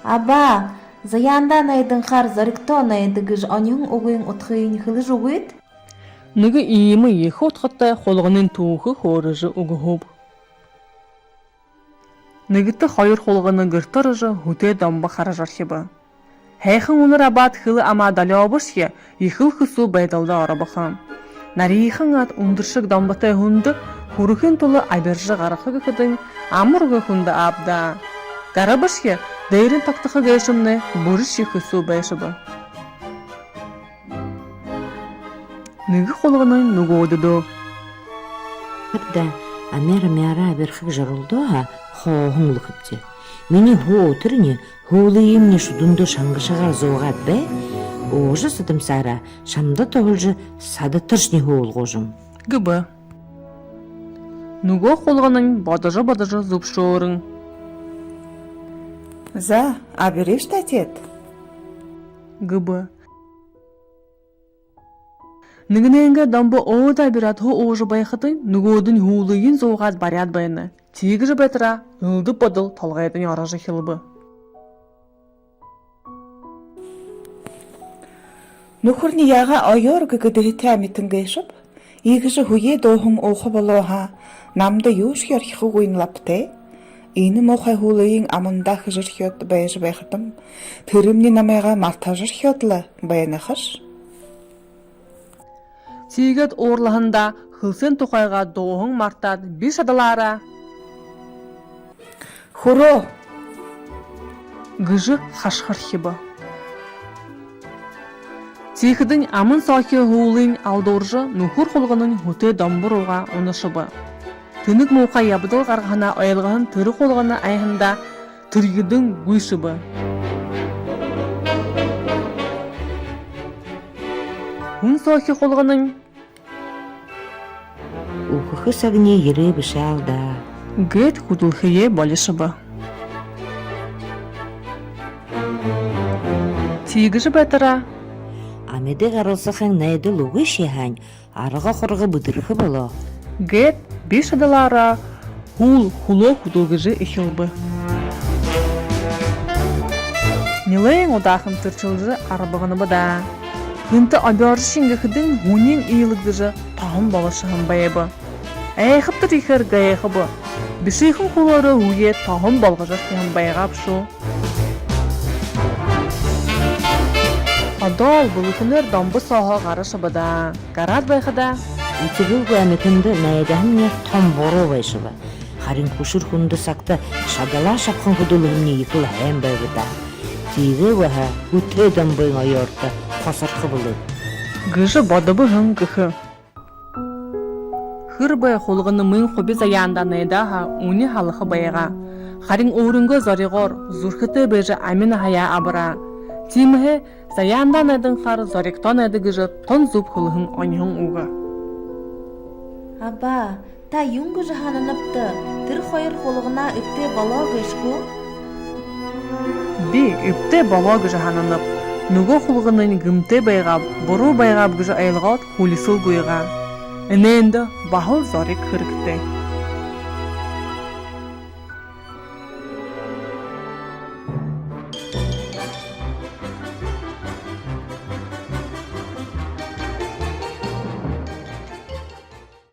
Аба, заянда найдың қар зарикто найдыгыж оньюң угуйың утхыйын хылыж угуйд? Нығы иімі ехі отқыттай қолғының туғы хорыжы угухуб. Нығыты хайыр қолғының гыртырыжы хүте дамба қаражархебі. Хайхын оныр абад хылы ама далябышке ехыл хысу байдалда арабыхам. Нарихын ат ундыршық дамбатай хүнді хурухын толы айбержі ғарақы гыхыдың амырғы хүнді абда. Гарабышке дейрін тақтықы гайшымны бұрыши хысу байшыбы. Нығы қолғының нүгі одыды. Бірді амера берхік жарылды хоғыңлы қыпты. Мені хо отырыне хоғлыйымне шудынды шаңғышаға зоғат бә, оғыжы сыдым сара, шамда тоғылжы сады тұршне хоғыл қожым. Гыбы. Нүгі қолғының бадыжы зұпшорың. За, а береш тәтет? Гыбы. Нігіненгі дамбы оғыда бірат хо оғыжы байқытын нүгодың хуылыйын зоғат баряд байыны. Тегіжі бәтіра ұлды бұдыл талғайдың аражы хилыбы. Нүхірні яға айор гігіді тәметін гейшіп, егіжі хуе доғың оғы болуға, намды юш ярхы ойын лапты. Ені моқай хулыйын амында хыжыр хет байыжы байқытым, түрімні намайға мартажыр хетлі байыны қыш. Тегет орлығында хылсын тоқайға доғың мартад бір шадалара. Хуро! Гыжы хашхар хибы. Тегідің амын сақи хуылын алдоржы нүхір қолғының хүте дамбыруға онышыбы. Тінік моқа ябыдыл қарғана айылғын түрі қолғаны айғында түргідің гүйшібі. Хүн сақи қолғының Уқықы сағыне ері біші алда. гет худылхые болышыбы. Тегіжі бәтіра Амеде ғарылсықың найды луғы шехан, арыға құрғы бұдырғы болу. гет бір шадалара хуло худылгыжы ихилбы. Нилайын одақын түрчілжі арабығыны бұда. Гынты абяржы шенгіхідің ғунен ийлігдіжі тағын балышығын байыбы. Әйхіптір ихер гайхыбы. Бішейхін құлары уе тағын балғыжыр кейін байғап шу. Адал бұлықыныр дамбы саға қарышы бұда. Гарад байқыда. Итігіл ғаметінді найдағымне том бору байшыбы. Харин күшір хүнді сақты шадала шапқын құдылығымне екіл әм байбыда. Тегі ғаға үтті дамбың айорты қосырқы бұлы. Гыжы бадыбы ғын гыхы. Хыр бай қолғыны мұң құбі заянда найдаға уни халықы байға. Харин орынғы зарығыр зұрхыты бәжі амин хая абыра. Тимхе заянда найдың қар заректа найды гыжы тон зұп құлығын ойнығын уға. Аба, та юңгы жаханыныпты, тір қойыр қолығына үпте бала гышку? Би үпте бала гыжы ханынып, нүгі құлығының гымте байғап, бұру байғап гыжы айлғат хулисыл гүйға. Эненді бағыл зарек хырыкты.